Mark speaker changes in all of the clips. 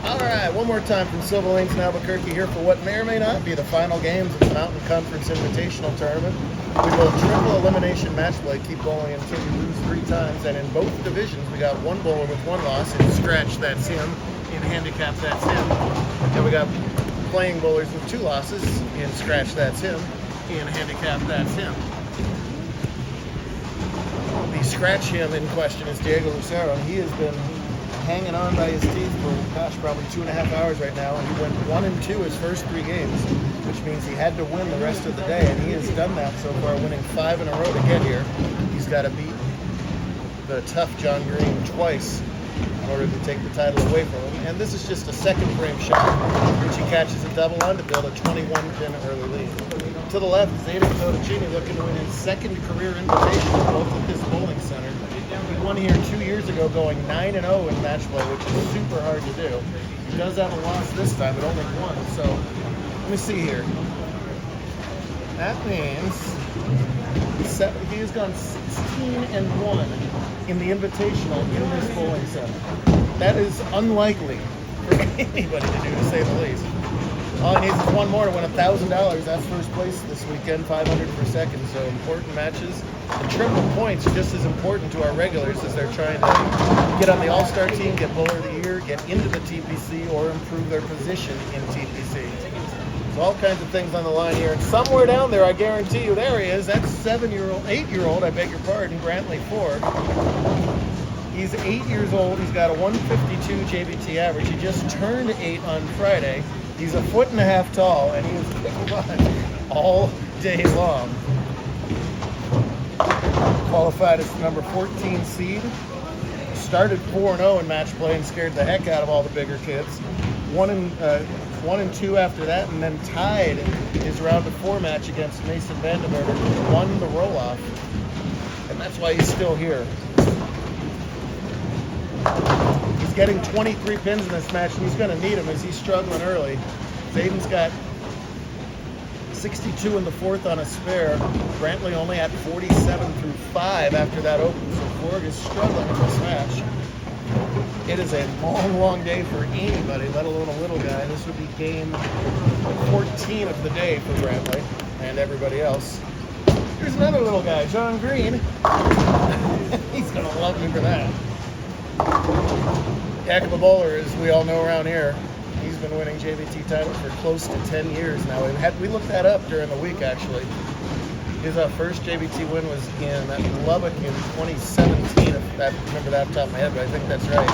Speaker 1: All right, one more time from Silver Lanes in Albuquerque here for what may or may not be the final games of the Mountain Conference Invitational Tournament. We will triple elimination match play, keep bowling until you lose 3 times, and in both divisions we got one bowler with 1 loss. In scratch, that's him. In handicap, that's him. And we got playing bowlers with 2 losses. In scratch, that's him. In handicap, that's him. The scratch him in question is Diego Lucero, and he has been hanging on by his teeth for, probably 2.5 hours right now, and he went 1-2 his first 3 games, which means he had to win the rest of the day, and he has done that so far, winning 5 in a row to get here. He's got to beat the tough John Green twice in order to take the title away from him, and this is just a second frame shot, which he catches a double on to build a 21-pin early lead. To the left is Aiden Totticini looking to win his 2nd career invitation, both at this bowling center. He won here 2 years ago, going 9-0 in match play, which is super hard to do. He does have a loss this time, but only 1. So let me see here. That means he has gone 16-1 in the Invitational in this bowling center. That is unlikely for anybody to do, to say the least. All he needs is 1 more to win $1,000. That's first place this weekend, 500 per second. So important matches. The triple points just as important to our regulars as they're trying to get on the All-Star team, get Bowler of the Year, get into the TPC, or improve their position in TPC. So all kinds of things on the line here. And somewhere down there, I guarantee you, there he is. That's 8-year-old, I beg your pardon, Brantley Ford. He's 8 years old. He's got a 152 JBT average. He just turned 8 on Friday. He's 1.5 feet tall, and he is kicking on all day long. Qualified as the number 14 seed. Started 4-0 in match play and scared the heck out of all the bigger kids. 1-2 after that, and then tied his round of 4 match against Mason Vandenberg, who won the roll-off. And that's why he's still here. He's getting 23 pins in this match, and he's going to need them as he's struggling early. Zayden's got 62 in the 4th on a spare. Brantley only at 47 through 5 after that open, so Ford is struggling in this match. It is a long, long day for anybody, let alone a little guy. This would be game 14 of the day for Brantley and everybody else. Here's another little guy, John Green. He's going to love me for that. Heck of a bowler, as we all know around here. He's been winning JBT titles for close to 10 years now. We looked that up during the week, actually. His first JBT win was in Lubbock in 2017, if I remember that off the top of my head, but I think that's right.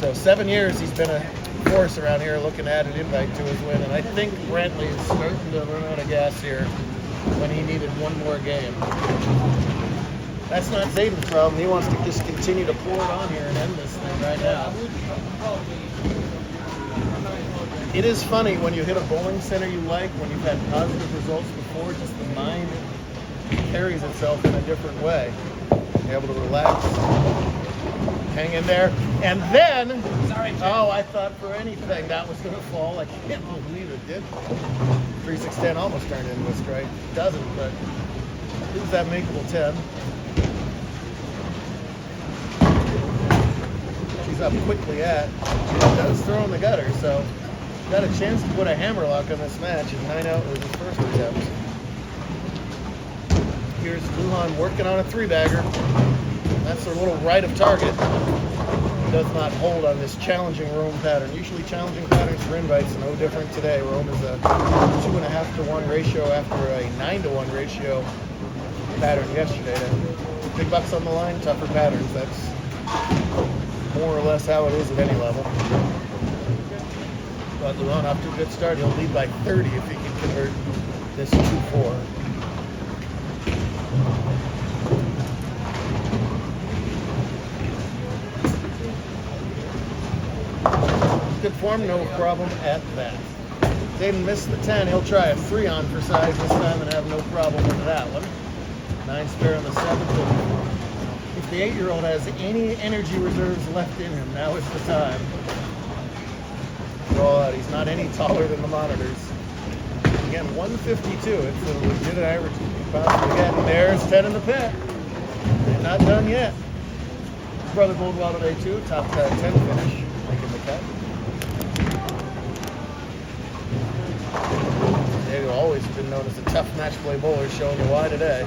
Speaker 1: So 7 years he's been a force around here looking to add an invite to his win, and I think Brantley is starting to run out of gas here when he needed 1 more game. That's not Zayden's problem. He wants to just continue to pour it on here and end this thing right now. It is funny when you hit a bowling center you like, when you've had positive results before, just the mind carries itself in a different way. You're able to relax, hang in there, and then, oh, I thought for anything that was going to fall. I can't believe it did. 3-6-10 almost turned into a strike. Doesn't, but lose that makeable 10. She's up quickly at. She does throw in the gutter, so got a chance to put a hammerlock on this match, and 9 out was his first attempt. Here's Lujan working on a 3-bagger. That's a little right of target. Does not hold on this challenging Rome pattern. Usually challenging patterns for invites, no different today. Rome is a 2.5 to 1 ratio after a 9 to 1 ratio pattern yesterday. Big bucks on the line, tougher patterns. That's more or less how it is at any level. But Lujan off to a good start. He'll lead by 30 if he can convert this 2-4. Good form, no problem at that. Zayden missed the 10. He'll try a 3-on for size this time and have no problem with that one. 9 spare on the 7th. If the 8-year-old has any energy reserves left in him, now is the time. Roll out. He's not any taller than the monitors. Again, 152. It's a legit average you can possibly get. And there's 10 in the pit. They're not done yet. His brother bowled well today too. Top 10 finish. making the cut. Diego always been known as a tough match play bowler, showing you why today.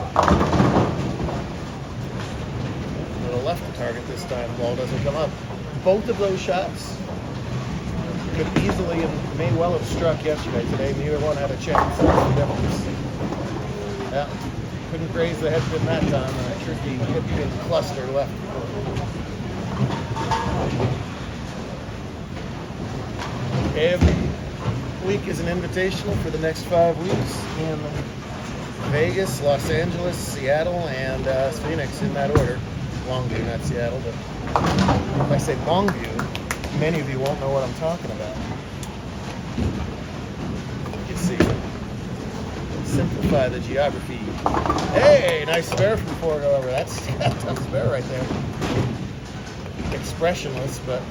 Speaker 1: A little left to target this time, ball doesn't come up. Both of those shots could easily and may well have struck yesterday. Today, neither one had a chance. That's the difference. Yeah, couldn't graze the head pin that time, and a tricky hip pin cluster left. Every week is an invitational for the next 5 weeks in Vegas, Los Angeles, Seattle, and Phoenix in that order. Longview, not Seattle, but if I say Longview, many of you won't know what I'm talking about. You can see. Simplify the geography. Hey, nice spare from Ford, however. That's a tough spare right there. Expressionless, but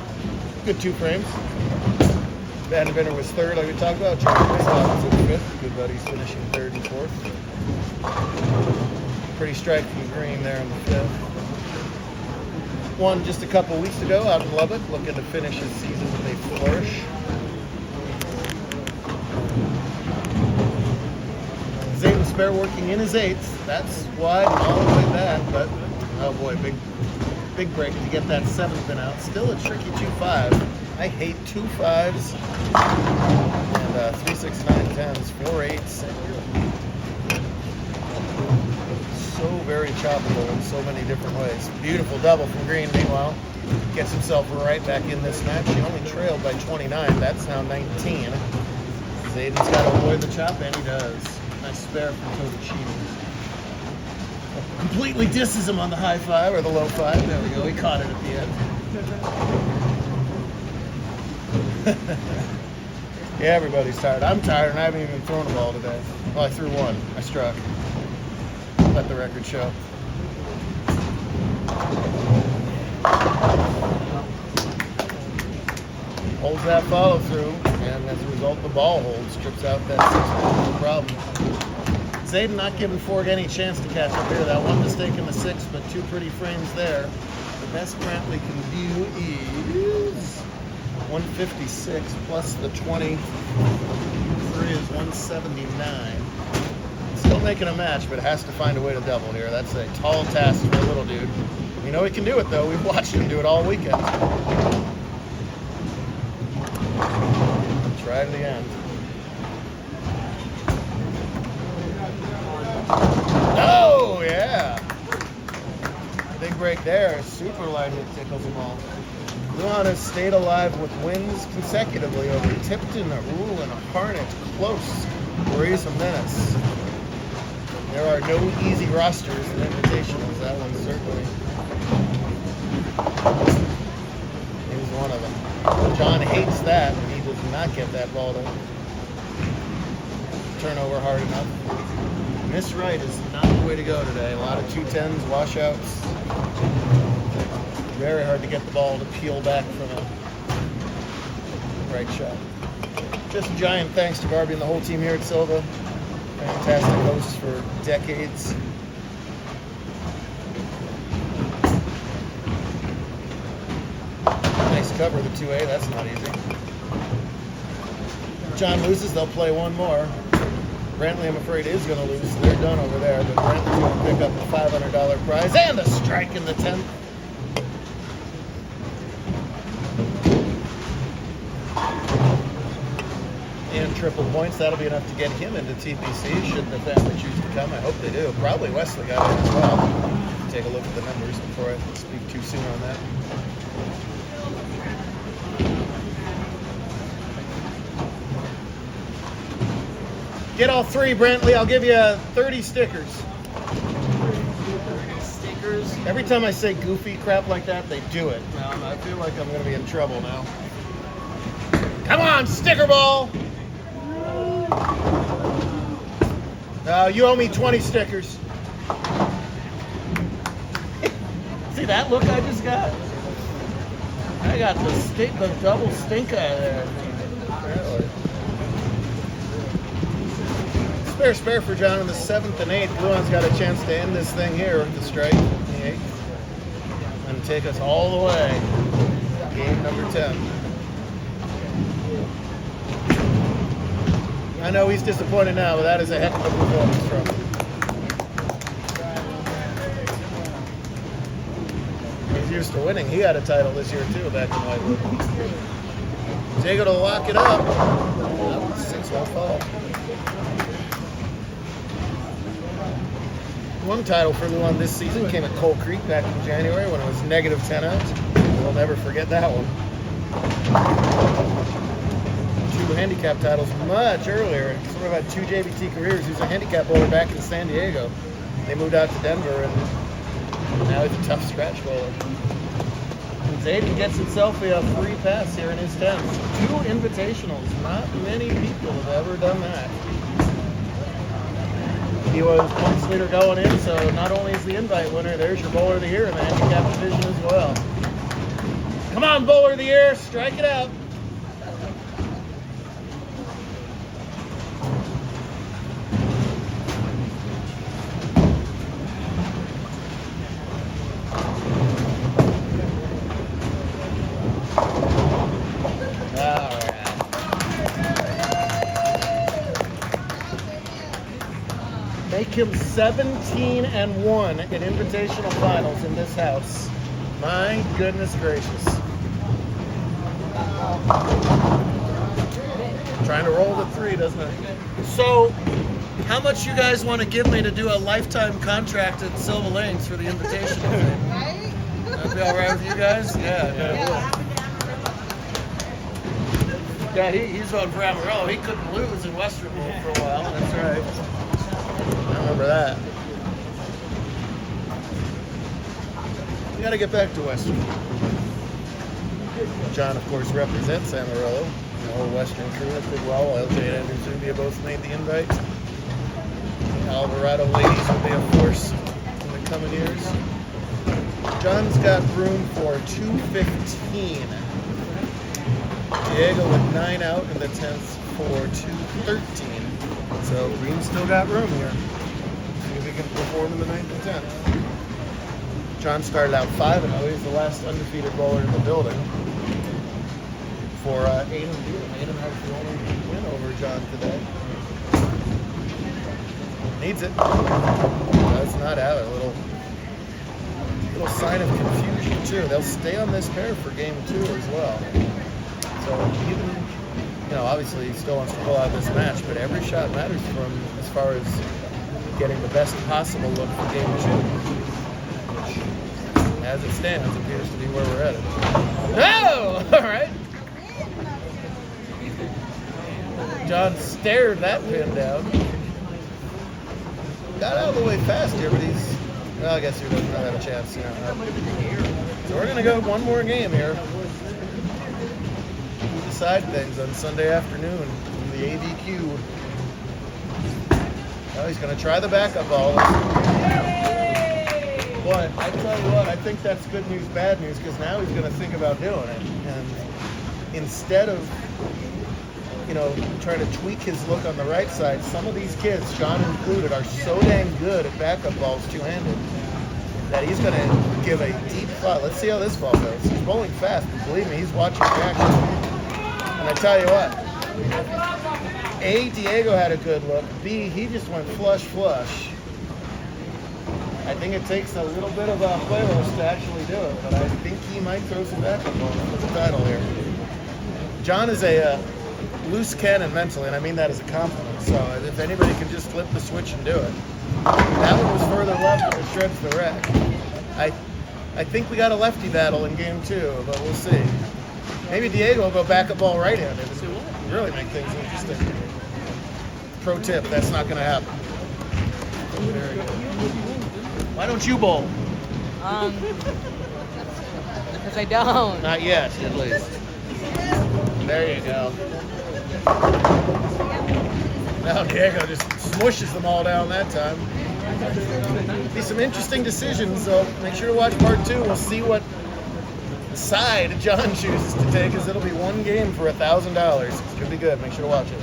Speaker 1: good 2 frames. Van Inventor was 3rd, like we talked about. Charlie Biscoff was in 5th. Good buddies finishing 3rd and 4th. Pretty striking green there in the 5th. Won just a couple weeks ago out in Lubbock, looking to finish his season with a flourish. Zayden spare working in his 8th. That's wide and all the way back, but oh boy, big break to get that 7th pin out. Still a tricky 2-5. I hate 2 5s and 3 6 9 10s, 4 8s. So very choppable in so many different ways. Beautiful double from Green, meanwhile. Gets himself right back in this match. He only trailed by 29. That's now 19. Zayden's got to avoid the chop, and he does. Nice spare from Toguchi. Completely disses him on the high 5 or the low 5. There we go. He caught it at the end. Yeah, everybody's tired. I'm tired, and I haven't even thrown a ball today. Well, I threw one. I struck. Let the record show. Holds that follow through, and as a result, the ball holds, strips out that 6, no problem. Zayden not giving Ford any chance to catch up here. That one mistake in the 6, but 2 pretty frames there. The best Brantley can do is 156 plus the 23 is 179. Still making a match, but has to find a way to double here. That's a tall task for a little dude. We know he can do it, though. We've watched him do it all weekend. Try to the end. Oh, yeah. Big break there. Super light hit tickles them all. Luan has stayed alive with wins consecutively over Tipton, Rule, and Harnett. Close. Worrisome menace. There are no easy rosters in invitationals. That one certainly is one of them. John hates that, and he does not get that ball to turn over hard enough. Miss right is not the way to go today. A lot of 210s, washouts. Very hard to get the ball to peel back from a right shot. Just a giant thanks to Barbie and the whole team here at Silva. Fantastic hosts for decades. Nice cover, the 2A. That's not easy. If John loses, they'll play one more. Brantley, I'm afraid, is going to lose. So they're done over there, but Brantley's going to pick up a $500 prize and a strike in the 10th. And triple points. That'll be enough to get him into TPC, should the family choose to come. I hope they do. Probably Wesley got it as well. Take a look at the numbers before I speak too soon on that. Get all 3, Brantley. I'll give you 30 stickers. 30 stickers? Every time I say goofy crap like that, they do it. Now, I feel like I'm going to be in trouble now. Come on, sticker ball! You owe me 20 stickers. See that look I just got? I got the double stink eye there. Spare for John in the 7th and 8th. Luan's got a chance to end this thing here with the strike in the 8th. And take us all the way. game number 10. I know he's disappointed now, but that is a heck of a performance from him. He's used to winning. He had a title this year too back in Whitewood. Diego to lock it up. 6-1 fall. One title for Luan this season came at Coal Creek back in January when it was -10 out. We'll never forget that one. 2 handicap titles much earlier. Sort of had 2 JBT careers. He was a handicap bowler back in San Diego. They moved out to Denver, and now he's a tough scratch bowler. Zayden gets himself a free pass here in his 10s. 2 invitationals. Not many people have ever done that. He was points leader going in, so not only is the invite winner, there's your bowler of the year in the handicap division as well. Come on, bowler of the year, strike it out. Make him 17-1 in invitational finals in this house. My goodness gracious. Trying to roll the 3, doesn't it? So, how much you guys want to give me to do a lifetime contract at Silver Lanes for the invitational thing? That'd be all right with you guys? Yeah. Yeah, he's voting for Amarillo. He couldn't lose in Western Bowl for a while. That's right. I remember that. We got to get back to Western. John, of course, represents Amarillo. The whole Western crew did well. LJ and Andrew Zubia both made the invite. The Alvarado ladies will be a force in the coming years. John's got room for 215. Diego with 9 out in the 10th for 213. So Green's still got room here. See if he can perform in the 9th and 10th. John started out 5-0. He's the last undefeated bowler in the building for Aiden Beal. Aiden has the only win over John today. Needs it. That's not out. A little sign of confusion too. They'll stay on this pair for game 2 as well. So even, obviously he still wants to pull out this match, but every shot matters for him as far as getting the best possible look for game 2, which, as it stands, appears to be where we're headed. Oh! All right. John stared that pin down. Got out of the way fast here, but I guess he doesn't have a chance. So we're going to go one more game here. Decide things on Sunday afternoon in the AVQ. Now he's going to try the backup ball. But I tell you what, I think that's good news, bad news, because now he's going to think about doing it. And instead of, trying to tweak his look on the right side, some of these kids, John included, are so dang good at backup balls two-handed that he's going to give a deep thought. Let's see how this ball goes. He's bowling fast, but believe me, he's watching reaction. And I tell you what, A, Diego had a good look. B, he just went flush. I think it takes a little bit of a huevos to actually do it, but I think he might throw some backup balls for the title here. John is a loose cannon mentally, and I mean that as a compliment. So if anybody can just flip the switch and do it. That one was further left, and it shreds the wreck. I think we got a lefty battle in game 2, but we'll see. Maybe Diego will go backup ball right-handed and really make things interesting. Pro tip, that's not going to happen. Very good. Why don't you bowl?
Speaker 2: Because I don't.
Speaker 1: Not yet, at least. There you go. Now Diego just smushes them all down that time. Be some interesting decisions, so make sure to watch part 2. We'll see what side John chooses to take, because it'll be one game for $1,000. It's going to be good. Make sure to watch it.